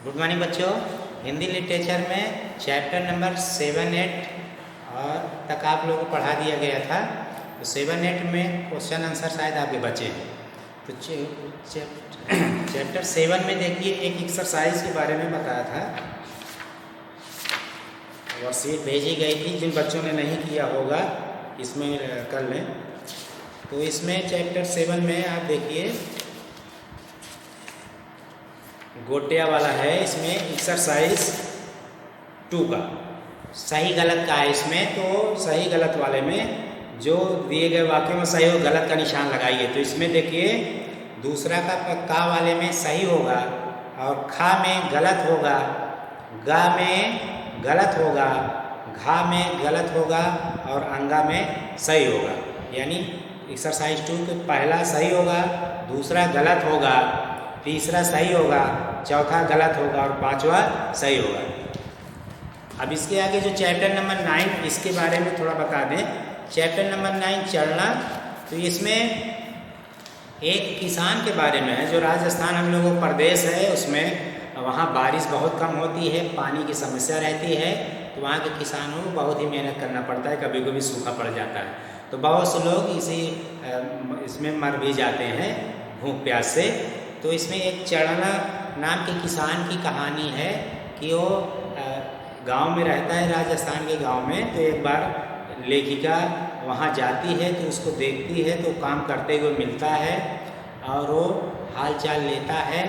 Good morning बच्चों। Hindi literature में chapter number 7-8 और तक आप लोगों को पढ़ा दिया गया था। तो 7-8 में क्वेश्चन आंसर शायद आपके बचे हैं। तो चैप्टर 7 में देखिए एक एक्सरसाइज के बारे में बताया था और शीट भेजी गई थी। जिन बच्चों ने नहीं किया होगा इसमें कर लें। तो इसमें चैप्टर 7 में आप देखिए गोटिया वाला है। इसमें एक्सरसाइज 2 का सही गलत का है। इसमें तो सही गलत वाले में जो दिए गए वाक्य में सही और गलत का निशान लगाइए। तो इसमें देखिए दूसरा का वाले में सही होगा और खा में गलत होगा, गा में गलत होगा, घा में गलत होगा और अंगा में सही होगा। यानी एक्सरसाइज 2 के पहला सही होगा, दूसरा गलत होगा, तीसरा सही होगा, चौथा गलत होगा और पांचवा सही होगा। अब इसके आगे जो चैप्टर नंबर 9 इसके बारे में थोड़ा बता दें। चैप्टर नंबर 9 चलना। तो इसमें एक किसान के बारे में है जो राजस्थान हम लोगों का प्रदेश है। उसमें वहाँ बारिश बहुत कम होती है, पानी की समस्या रहती है। तो वहाँ के किसानों को बहुत ही मेहनत करना पड़ता है, कभी कभी सूखा पड़ जाता है। तो बहुत से लोग इसमें मर भी जाते हैं भूख प्यास से। तो इसमें एक चढ़ना नाम के किसान की कहानी है कि वो गांव में रहता है, राजस्थान के गांव में। तो एक बार लेखिका वहां जाती है तो उसको देखती है, तो काम करते हुए मिलता है और वो हालचाल लेता है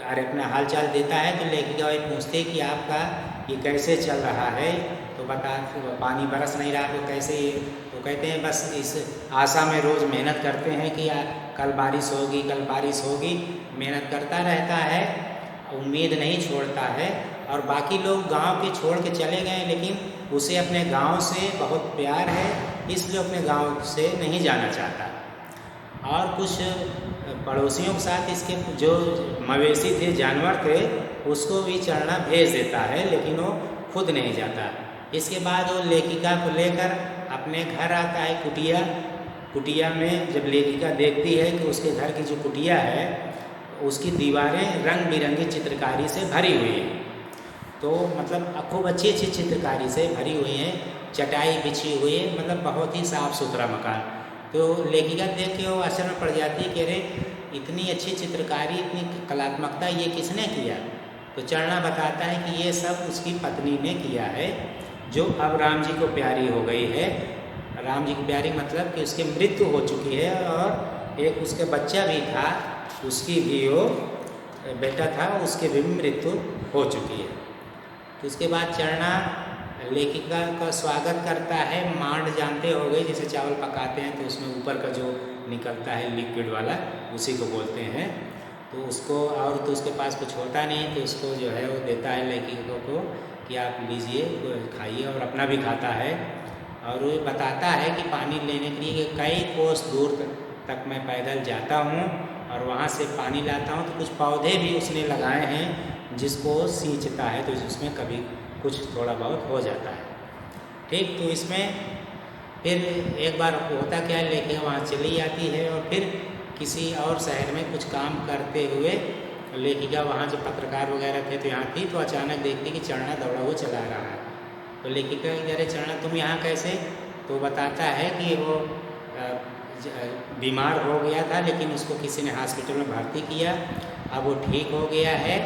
और अपना हालचाल देता है। तो लेखिका वही पूछते कि आपका ये कैसे चल रहा है। तो बता पानी बरस नहीं रहा तो कैसे। तो कहते हैं बस इस आशा में रोज़ मेहनत करते हैं कि कल बारिश होगी, कल बारिश होगी। मेहनत करता रहता है, उम्मीद नहीं छोड़ता है। और बाकी लोग गांव के छोड़ के चले गए, लेकिन उसे अपने गांव से बहुत प्यार है, इसलिए अपने गांव से नहीं जाना चाहता। और कुछ पड़ोसियों के साथ इसके जो मवेशी थे, जानवर थे, उसको भी चढ़ना भेज देता है, लेकिन वो खुद नहीं जाता। इसके बाद वो लेखिका को लेकर अपने घर आता है, कुटिया में। जब लेखिका देखती है कि उसके घर की जो कुटिया है उसकी दीवारें रंग बिरंगी चित्रकारी से भरी हुई हैं। तो मतलब खूब अच्छी अच्छी चित्रकारी से भरी हुई हैं, चटाई बिछी हुई है, मतलब बहुत ही साफ़ सुथरा मकान। तो लेखिका देख के वो आश्चर्य में पड़ जाती है कि अरे इतनी अच्छी चित्रकारी, इतनी कलात्मकता ये किसने किया। तो चरणा बताता है कि ये सब उसकी पत्नी ने किया है, जो अब राम जी को प्यारी हो गई है। राम जी की प्यारी मतलब कि उसकी मृत्यु हो चुकी है और एक उसके बच्चा भी था, उसकी भी वो बेटा था, उसकी भी मृत्यु हो चुकी है। तो उसके बाद चरणा लेखिका का स्वागत करता है। मांड जानते हो गए, जैसे चावल पकाते हैं तो उसमें ऊपर का जो निकलता है लिक्विड वाला, उसी को बोलते हैं। तो उसको और तो उसके पास कुछ होता नहीं, तो उसको जो है वो देता है लेखिका को कि आप लीजिए, खाइए, और अपना भी खाता है। और वो बताता है कि पानी लेने के लिए कई कोस दूर तक मैं पैदल जाता हूँ और वहाँ से पानी लाता हूँ। तो कुछ पौधे भी उसने लगाए हैं जिसको सींचता है, तो उसमें कभी कुछ थोड़ा बहुत हो जाता है। ठीक। तो इसमें फिर एक बार होता क्या है, लेखिका वहाँ चली जाती है और फिर किसी और शहर में कुछ काम करते हुए लेखिका वहाँ जो पत्रकार वगैरह थे तो यहाँ थी, तो अचानक देखती कि चरणा दौड़ा हुआ चला रहा है। तो लेखिका कह रहे चरणा तुम यहाँ कैसे। तो बताता है कि वो बीमार हो गया था, लेकिन उसको किसी ने हॉस्पिटल में भर्ती किया, अब वो ठीक हो गया है।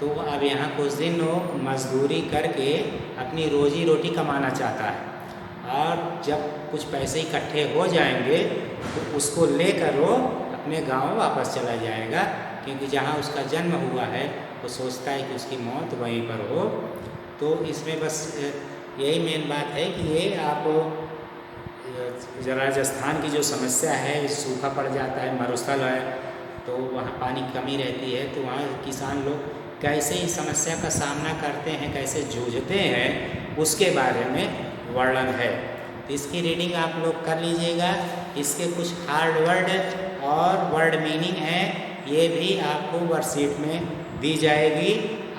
तो अब यहाँ कुछ दिन वो मजदूरी करके अपनी रोजी रोटी कमाना चाहता है। और जब कुछ पैसे इकट्ठे हो जाएंगे तो उसको लेकर वो अपने गांव वापस चला जाएगा, क्योंकि जहाँ उसका जन्म हुआ है वो सोचता है कि उसकी मौत वहीं पर हो। तो इसमें बस यही मेन बात है कि ये आप राजस्थान की जो समस्या है, सूखा पड़ जाता है, मरुस्थल है, तो वहाँ पानी की कमी रहती है। तो वहाँ किसान लोग कैसे इस समस्या का सामना करते हैं, कैसे जूझते हैं, उसके बारे में वर्णन है। तो इसकी रीडिंग आप लोग कर लीजिएगा। इसके कुछ हार्ड वर्ड और वर्ड मीनिंग है, ये भी आपको वर्कशीट में दी जाएगी।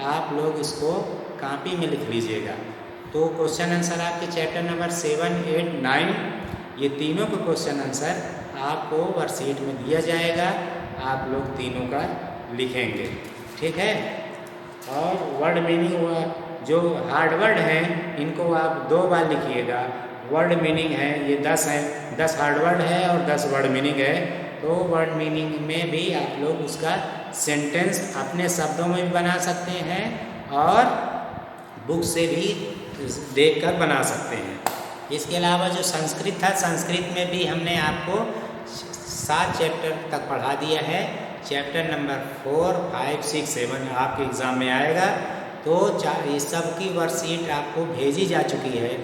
आप लोग इसको कॉपी में लिख लीजिएगा। तो क्वेश्चन आंसर आपके चैप्टर नंबर 7, 8, 9 ये तीनों का क्वेश्चन आंसर आपको वर्कशीट में दिया जाएगा। आप लोग तीनों का लिखेंगे। ठीक है। और वर्ड मीनिंग हुआ, जो हार्ड वर्ड हैं इनको आप 2 बार लिखिएगा। वर्ड मीनिंग है ये 10 है, 10 हार्ड वर्ड है और 10 वर्ड मीनिंग है। तो वर्ड मीनिंग में भी आप लोग उसका सेंटेंस अपने शब्दों में भी बना सकते हैं और बुक से भी देखकर बना सकते हैं। इसके अलावा जो संस्कृत था, संस्कृत में भी हमने आपको 7 चैप्टर तक पढ़ा दिया है। चैप्टर नंबर 4, 5, 6, 7 आपके एग्ज़ाम में आएगा। तो ये सब की वर्कशीट आपको भेजी जा चुकी है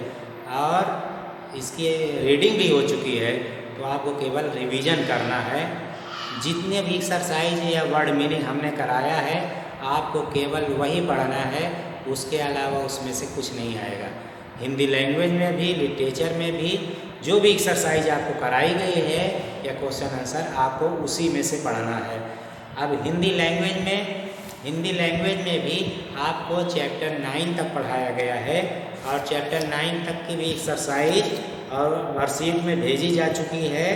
और इसकी रीडिंग भी हो चुकी है। तो आपको केवल रिवीजन करना है। जितने भी एक्सरसाइज या वर्ड मीनिंग हमने कराया है आपको केवल वही पढ़ना है, उसके अलावा उसमें से कुछ नहीं आएगा। हिंदी लैंग्वेज में भी, लिटरेचर में भी जो भी एक्सरसाइज आपको कराई गई है या क्वेश्चन आंसर आपको उसी में से पढ़ना है। अब हिंदी लैंग्वेज में भी आपको चैप्टर 9 तक पढ़ाया गया है और चैप्टर 9 तक की भी एक्सरसाइज और वर्कशीट में भेजी जा चुकी है।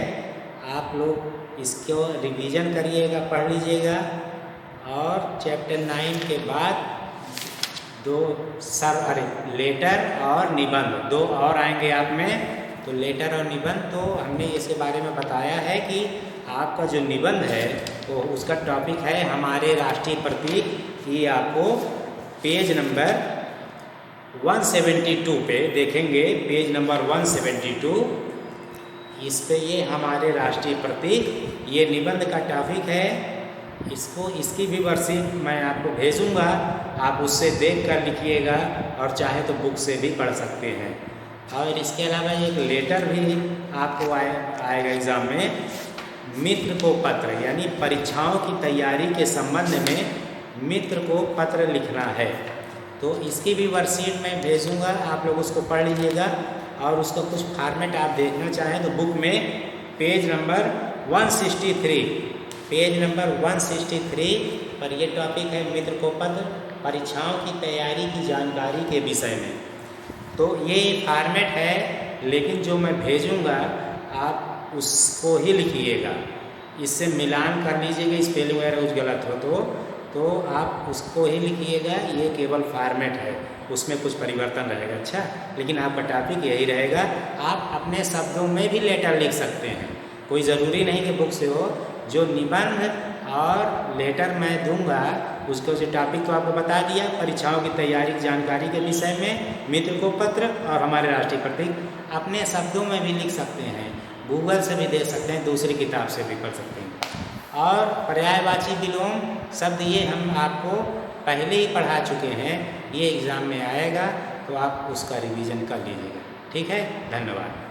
आप लोग इसको रिवीजन करिएगा, पढ़ लीजिएगा। और चैप्टर 9 के बाद लेटर और निबंध 2 और आएंगे आप में। तो लेटर और निबंध तो हमने इसके बारे में बताया है कि आपका जो निबंध है तो उसका टॉपिक है हमारे राष्ट्रीय प्रतीक। ये आपको पेज नंबर 172 पे देखेंगे, पेज नंबर 172। इस पे ये हमारे राष्ट्रीय प्रतीक, ये निबंध का टॉपिक है। इसकी भी वर्कशीट मैं आपको भेजूंगा, आप उससे देख कर लिखिएगा और चाहे तो बुक से भी पढ़ सकते हैं। और इसके अलावा एक लेटर भी आपको आएगा एग्ज़ाम में। मित्र को पत्र, यानी परीक्षाओं की तैयारी के संबंध में मित्र को पत्र लिखना है। तो इसकी भी वर्कशीट मैं भेजूंगा, आप लोग उसको पढ़ लीजिएगा। और उसका कुछ फॉर्मेट आप देखना चाहें तो बुक में पेज नंबर 163 पर ये टॉपिक है मित्र को पत्र, परीक्षाओं की तैयारी की जानकारी के विषय में। तो ये फॉर्मेट है, लेकिन जो मैं भेजूंगा आप उसको ही लिखिएगा, इससे मिलान कर लीजिएगा, स्पेलिंग वगैरह कुछ गलत हो तो आप उसको ही लिखिएगा। ये केवल फॉर्मेट है, उसमें कुछ परिवर्तन रहेगा। अच्छा, लेकिन आपका टॉपिक यही रहेगा। आप अपने शब्दों में भी लेटर लिख सकते हैं, कोई ज़रूरी नहीं कि बुक से हो। जो निबंध और लेटर मैं दूंगा उसको जो टॉपिक तो आपको बता दिया, परीक्षाओं की तैयारी की जानकारी के विषय में, मित्र को पत्र और हमारे राष्ट्रीय प्रतीक, अपने शब्दों में भी लिख सकते हैं, गूगल से भी दे सकते हैं, दूसरी किताब से भी पढ़ सकते हैं। और पर्यायवाची विलोम शब्द ये हम आपको पहले ही पढ़ा चुके हैं, ये एग्ज़ाम में आएगा तो आप उसका रिवीजन कर लीजिएगा। ठीक है, धन्यवाद।